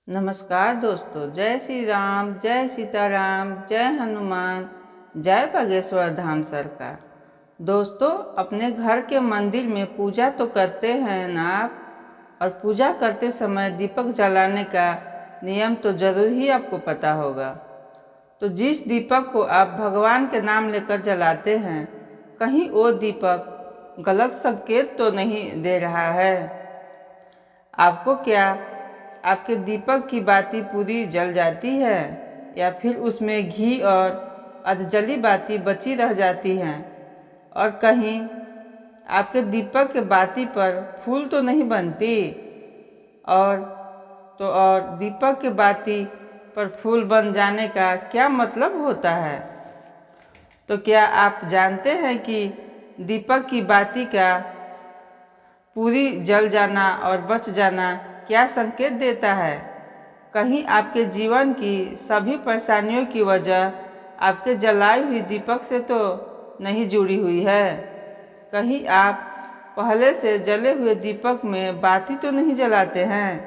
नमस्कार दोस्तों, जय श्री राम, जय सीताराम, जय हनुमान, जय बागेश्वर धाम सरकार। दोस्तों, अपने घर के मंदिर में पूजा तो करते हैं ना आप। और पूजा करते समय दीपक जलाने का नियम तो जरूर ही आपको पता होगा। तो जिस दीपक को आप भगवान के नाम लेकर जलाते हैं, कहीं वो दीपक गलत संकेत तो नहीं दे रहा है? आपको क्या आपके दीपक की बाती पूरी जल जाती है, या फिर उसमें घी और अधजली बाती बची रह जाती हैं? और कहीं आपके दीपक के बाती पर फूल तो नहीं बनती? और दीपक के बाती पर फूल बन जाने का क्या मतलब होता है? तो क्या आप जानते हैं कि दीपक की बाती का पूरी जल जाना और बच जाना क्या संकेत देता है? कहीं आपके जीवन की सभी परेशानियों की वजह आपके जलाई हुई दीपक से तो नहीं जुड़ी हुई है? कहीं आप पहले से जले हुए दीपक में बाती तो नहीं जलाते हैं?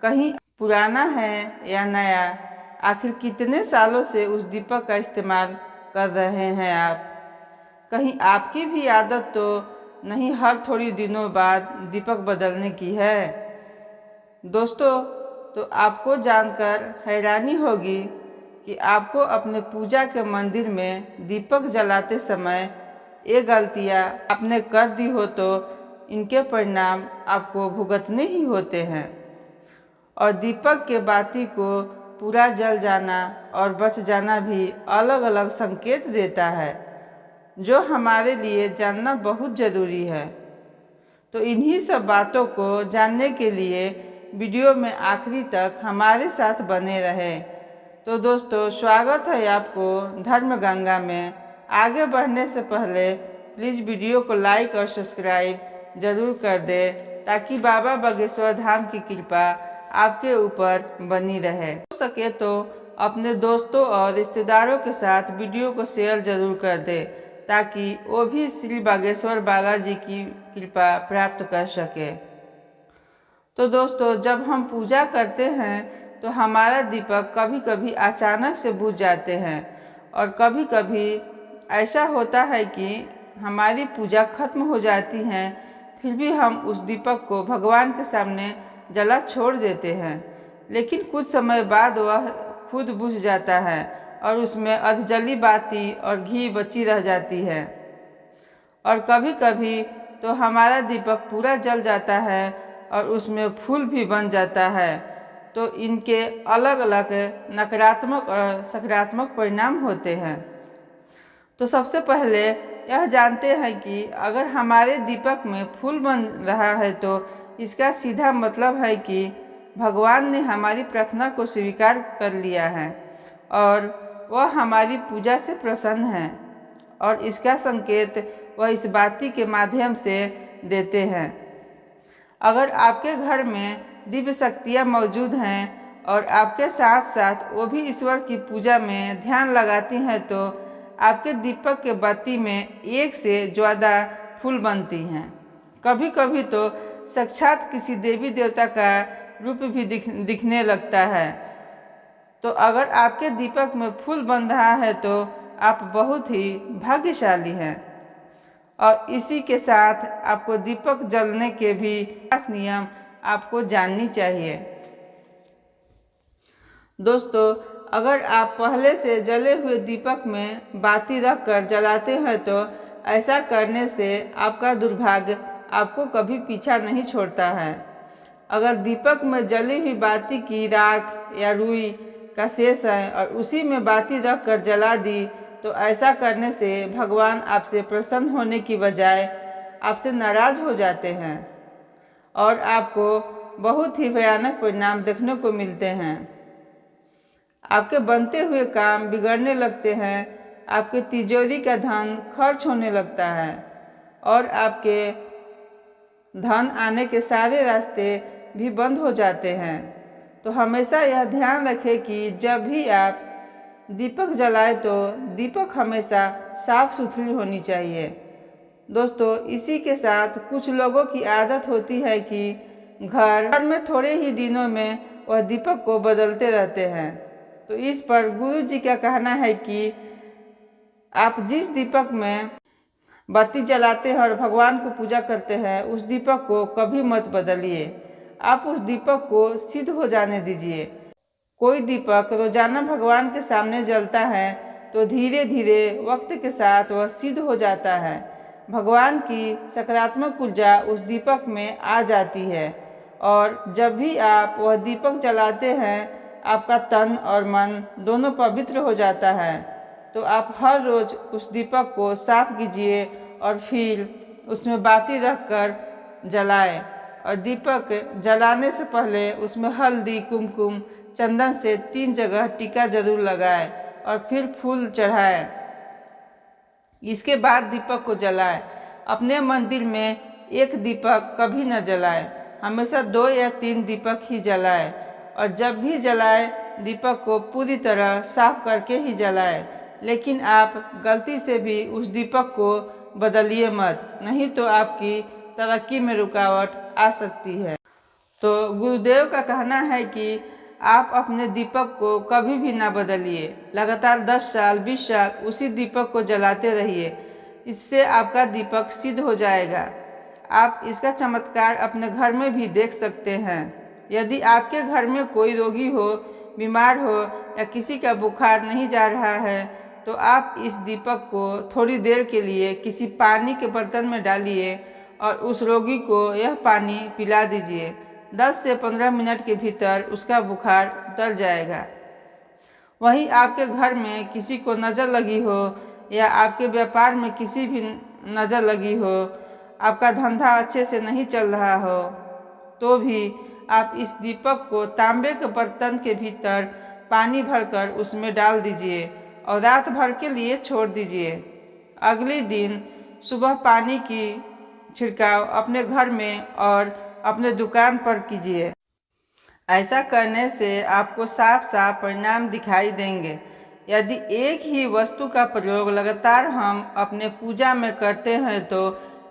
कहीं पुराना है या नया, आखिर कितने सालों से उस दीपक का इस्तेमाल कर रहे हैं आप? कहीं आपकी भी आदत तो नहीं हर थोड़ी दिनों बाद दीपक बदलने की है? दोस्तों, तो आपको जानकर हैरानी होगी कि आपको अपने पूजा के मंदिर में दीपक जलाते समय ये गलतियाँ आपने कर दी हो तो इनके परिणाम आपको भुगतने ही होते हैं। और दीपक के बाती को पूरा जल जाना और बच जाना भी अलग अलग संकेत देता है, जो हमारे लिए जानना बहुत ज़रूरी है। तो इन्हीं सब बातों को जानने के लिए वीडियो में आखिरी तक हमारे साथ बने रहे। तो दोस्तों, स्वागत है आपको धर्म गंगा में। आगे बढ़ने से पहले प्लीज़ वीडियो को लाइक और सब्सक्राइब जरूर कर दें, ताकि बाबा बागेश्वर धाम की कृपा आपके ऊपर बनी रहे। हो सके तो अपने दोस्तों और रिश्तेदारों के साथ वीडियो को शेयर जरूर कर दें, ताकि वो भी श्री बागेश्वर बालाजी की कृपा प्राप्त कर सके। तो दोस्तों, जब हम पूजा करते हैं तो हमारा दीपक कभी कभी अचानक से बुझ जाते हैं, और कभी कभी ऐसा होता है कि हमारी पूजा खत्म हो जाती है, फिर भी हम उस दीपक को भगवान के सामने जला छोड़ देते हैं। लेकिन कुछ समय बाद वह खुद बुझ जाता है और उसमें अधजली बाती और घी बची रह जाती है। और कभी कभी तो हमारा दीपक पूरा जल जाता है और उसमें फूल भी बन जाता है। तो इनके अलग अलग नकारात्मक और सकारात्मक परिणाम होते हैं। तो सबसे पहले यह जानते हैं कि अगर हमारे दीपक में फूल बन रहा है तो इसका सीधा मतलब है कि भगवान ने हमारी प्रार्थना को स्वीकार कर लिया है और वह हमारी पूजा से प्रसन्न है। और इसका संकेत वह इस बाती के माध्यम से देते हैं। अगर आपके घर में दिव्य शक्तियाँ मौजूद हैं और आपके साथ साथ वो भी ईश्वर की पूजा में ध्यान लगाती हैं, तो आपके दीपक के बाती में एक से ज़्यादा फूल बनती हैं। कभी कभी तो साक्षात किसी देवी देवता का रूप भी दिखने लगता है। तो अगर आपके दीपक में फूल बन रहा है तो आप बहुत ही भाग्यशाली हैं। और इसी के साथ आपको दीपक जलने के भी खास नियम आपको जाननी चाहिए। दोस्तों, अगर आप पहले से जले हुए दीपक में बाती रखकर जलाते हैं तो ऐसा करने से आपका दुर्भाग्य आपको कभी पीछा नहीं छोड़ता है। अगर दीपक में जली हुई बाती की राख या रुई का शेष है और उसी में बाती रखकर जला दी, तो ऐसा करने से भगवान आपसे प्रसन्न होने की बजाय आपसे नाराज हो जाते हैं और आपको बहुत ही भयानक परिणाम देखने को मिलते हैं। आपके बनते हुए काम बिगड़ने लगते हैं, आपके तिजोरी का धन खर्च होने लगता है और आपके धन आने के सारे रास्ते भी बंद हो जाते हैं। तो हमेशा यह ध्यान रखें कि जब भी आप दीपक जलाए तो दीपक हमेशा साफ सुथरी होनी चाहिए। दोस्तों, इसी के साथ कुछ लोगों की आदत होती है कि घर में थोड़े ही दिनों में वह दीपक को बदलते रहते हैं। तो इस पर गुरु जी का कहना है कि आप जिस दीपक में बत्ती जलाते हैं और भगवान को पूजा करते हैं, उस दीपक को कभी मत बदलिए। आप उस दीपक को सिद्ध हो जाने दीजिए। कोई दीपक रोजाना भगवान के सामने जलता है तो धीरे धीरे वक्त के साथ वह सिद्ध हो जाता है। भगवान की सकारात्मक ऊर्जा उस दीपक में आ जाती है और जब भी आप वह दीपक जलाते हैं, आपका तन और मन दोनों पवित्र हो जाता है। तो आप हर रोज उस दीपक को साफ कीजिए और फिर उसमें बाती रखकर जलाएं। और दीपक जलाने से पहले उसमें हल्दी, कुमकुम, चंदन से 3 जगह टीका जरूर लगाएं और फिर फूल चढ़ाएं। इसके बाद दीपक को जलाएं। अपने मंदिर में एक दीपक कभी न जलाएं, हमेशा 2 या 3 दीपक ही जलाएं। और जब भी जलाएं, दीपक को पूरी तरह साफ करके ही जलाएं। लेकिन आप गलती से भी उस दीपक को बदलिए मत, नहीं तो आपकी तरक्की में रुकावट आ सकती है। तो गुरुदेव का कहना है कि आप अपने दीपक को कभी भी ना बदलिए। लगातार 10 साल 20 साल उसी दीपक को जलाते रहिए। इससे आपका दीपक सिद्ध हो जाएगा। आप इसका चमत्कार अपने घर में भी देख सकते हैं। यदि आपके घर में कोई रोगी हो, बीमार हो या किसी का बुखार नहीं जा रहा है, तो आप इस दीपक को थोड़ी देर के लिए किसी पानी के बर्तन में डालिए और उस रोगी को यह पानी पिला दीजिए। 10 से 15 मिनट के भीतर उसका बुखार उतर जाएगा। वहीं आपके घर में किसी को नज़र लगी हो या आपके व्यापार में किसी भी नज़र लगी हो, आपका धंधा अच्छे से नहीं चल रहा हो, तो भी आप इस दीपक को तांबे के बर्तन के भीतर पानी भरकर उसमें डाल दीजिए और रात भर के लिए छोड़ दीजिए। अगले दिन सुबह पानी की छिड़काव अपने घर में और अपने दुकान पर कीजिए। ऐसा करने से आपको साफ साफ परिणाम दिखाई देंगे। यदि एक ही वस्तु का प्रयोग लगातार हम अपने पूजा में करते हैं तो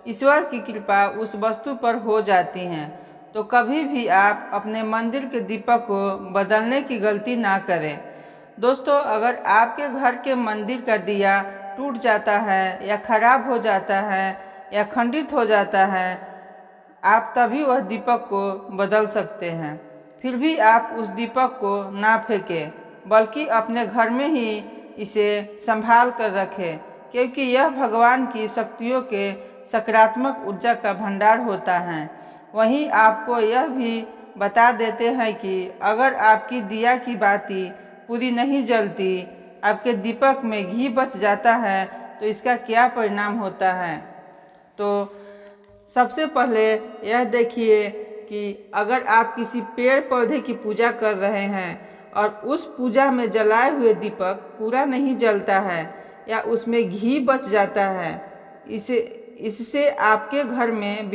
ईश्वर की कृपा उस वस्तु पर हो जाती है। तो कभी भी आप अपने मंदिर के दीपक को बदलने की गलती ना करें। दोस्तों, अगर आपके घर के मंदिर का दिया टूट जाता है या खराब हो जाता है या खंडित हो जाता है, आप तभी वह दीपक को बदल सकते हैं। फिर भी आप उस दीपक को ना फेंकें, बल्कि अपने घर में ही इसे संभाल कर रखें, क्योंकि यह भगवान की शक्तियों के सकारात्मक ऊर्जा का भंडार होता है। वहीं आपको यह भी बता देते हैं कि अगर आपकी दिया की बाती पूरी नहीं जलती, आपके दीपक में घी बच जाता है, तो इसका क्या परिणाम होता है। तो सबसे पहले यह देखिए कि अगर आप किसी पेड़ पौधे की पूजा कर रहे हैं और उस पूजा में जलाए हुए दीपक पूरा नहीं जलता है या उसमें घी बच जाता है, इससे आपके घर में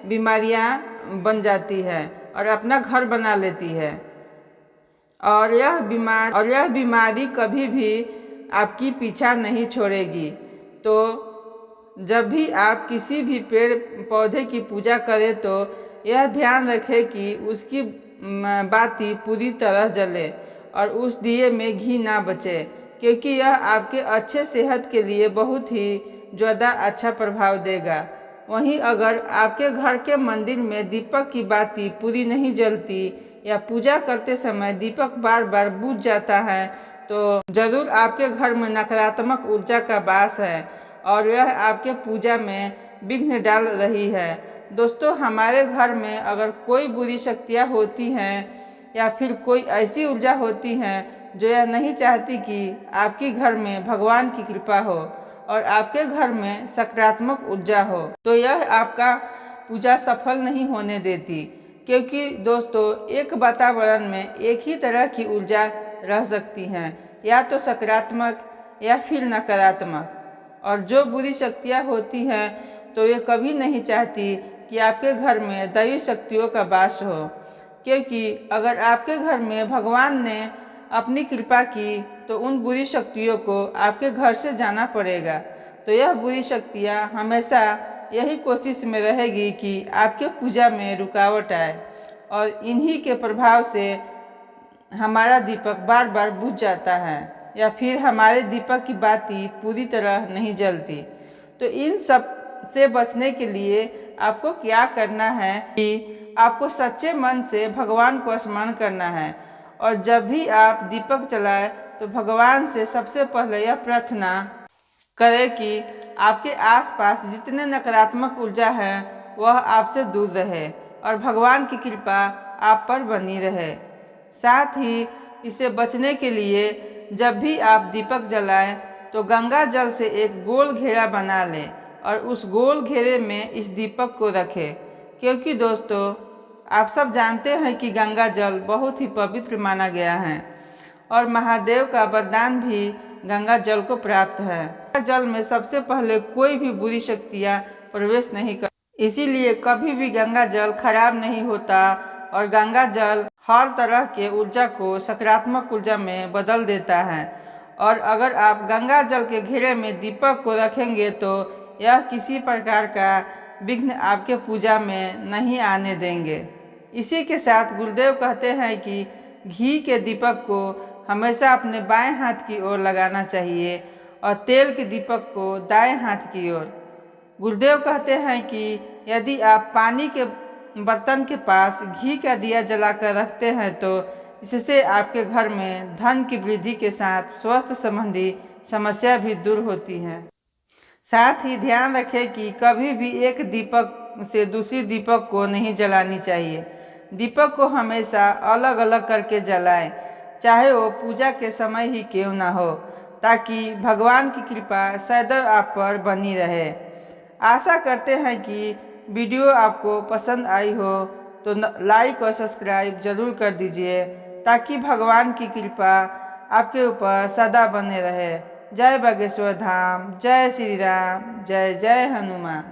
बीमारियां बन जाती है और अपना घर बना लेती है। और यह बीमारी कभी भी आपकी पीछा नहीं छोड़ेगी। तो जब भी आप किसी भी पेड़ पौधे की पूजा करें तो यह ध्यान रखें कि उसकी बाती पूरी तरह जले और उस दिए में घी ना बचे, क्योंकि यह आपके अच्छे सेहत के लिए बहुत ही ज़्यादा अच्छा प्रभाव देगा। वहीं अगर आपके घर के मंदिर में दीपक की बाती पूरी नहीं जलती या पूजा करते समय दीपक बार बार बुझ जाता है, तो जरूर आपके घर में नकारात्मक ऊर्जा का वास है और यह आपके पूजा में विघ्न डाल रही है। दोस्तों, हमारे घर में अगर कोई बुरी शक्तियाँ होती हैं या फिर कोई ऐसी ऊर्जा होती हैं जो यह नहीं चाहती कि आपके घर में भगवान की कृपा हो और आपके घर में सकारात्मक ऊर्जा हो, तो यह आपका पूजा सफल नहीं होने देती। क्योंकि दोस्तों, एक वातावरण में एक ही तरह की ऊर्जा रह सकती हैं, या तो सकारात्मक या फिर नकारात्मक। और जो बुरी शक्तियाँ होती हैं तो ये कभी नहीं चाहती कि आपके घर में दैवी शक्तियों का वास हो, क्योंकि अगर आपके घर में भगवान ने अपनी कृपा की तो उन बुरी शक्तियों को आपके घर से जाना पड़ेगा। तो यह बुरी शक्तियाँ हमेशा यही कोशिश में रहेगी कि आपके पूजा में रुकावट आए। और इन्हीं के प्रभाव से हमारा दीपक बार बार बुझ जाता है या फिर हमारे दीपक की बाती पूरी तरह नहीं जलती। तो इन सब से बचने के लिए आपको क्या करना है कि आपको सच्चे मन से भगवान को स्मरण करना है और जब भी आप दीपक जलाएं तो भगवान से सबसे पहले यह प्रार्थना करें कि आपके आसपास जितने नकारात्मक ऊर्जा है वह आपसे दूर रहे और भगवान की कृपा आप पर बनी रहे। साथ ही इसे बचने के लिए जब भी आप दीपक जलाएं तो गंगा जल से एक गोल घेरा बना लें और उस गोल घेरे में इस दीपक को रखें, क्योंकि दोस्तों आप सब जानते हैं कि गंगा जल बहुत ही पवित्र माना गया है और महादेव का वरदान भी गंगा जल को प्राप्त है। गंगा जल में सबसे पहले कोई भी बुरी शक्तियाँ प्रवेश नहीं कर, इसीलिए कभी भी गंगा जल खराब नहीं होता और गंगा जल हर तरह के ऊर्जा को सकारात्मक ऊर्जा में बदल देता है। और अगर आप गंगा जल के घेरे में दीपक को रखेंगे तो यह किसी प्रकार का विघ्न आपके पूजा में नहीं आने देंगे। इसी के साथ गुरुदेव कहते हैं कि घी के दीपक को हमेशा अपने बाएं हाथ की ओर लगाना चाहिए और तेल के दीपक को दाएं हाथ की ओर। गुरुदेव कहते हैं कि यदि आप पानी के बर्तन के पास घी का दिया जलाकर रखते हैं तो इससे आपके घर में धन की वृद्धि के साथ स्वास्थ्य संबंधी समस्या भी दूर होती है। साथ ही ध्यान रखें कि कभी भी एक दीपक से दूसरी दीपक को नहीं जलानी चाहिए। दीपक को हमेशा अलग अलग करके जलाएं, चाहे वो पूजा के समय ही क्यों ना हो, ताकि भगवान की कृपा सदैव आप पर बनी रहे। आशा करते हैं कि वीडियो आपको पसंद आई हो तो लाइक और सब्सक्राइब जरूर कर दीजिए, ताकि भगवान की कृपा आपके ऊपर सदा बने रहे। जय बागेश्वर धाम, जय श्री राम, जय जय हनुमान।